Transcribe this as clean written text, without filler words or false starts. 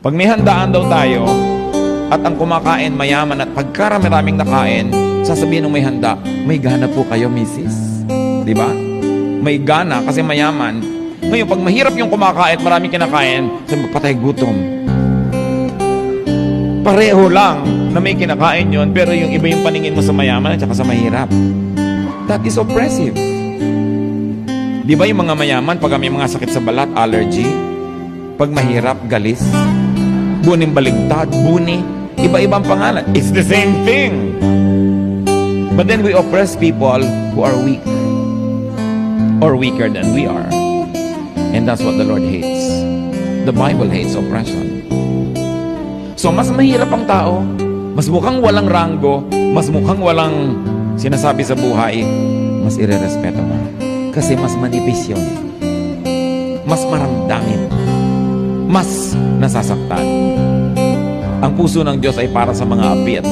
Pag may handaan daw tayo, at ang kumakain mayaman at pagkarami-raming nakain, sasabihin ng may handa, may gana po kayo, misis. Di ba? May gana kasi mayaman. Ngayon, pag mahirap yung kumakain at maraming kinakain, sabi patay gutom. Pareho lang na may kinakain yon, pero yung iba yung paningin mo sa mayaman at saka sa mahirap. That is oppressive. Di ba yung mga mayaman, pag may mga sakit sa balat, allergy, pag mahirap, galis, buning baligtad, buni, iba-ibang pangalan. It's the same thing. But then we oppress people who are weak or weaker than we are. And that's what the Lord hates. The Bible hates oppression. So mas mahirap ang tao, mas mukhang walang ranggo, mas mukhang walang sinasabi sa buhay, mas irerespeto mo. Kasi mas manipis yun. Mas maramdamin. Mas nasasaktan. Ang puso ng Diyos ay para sa mga api at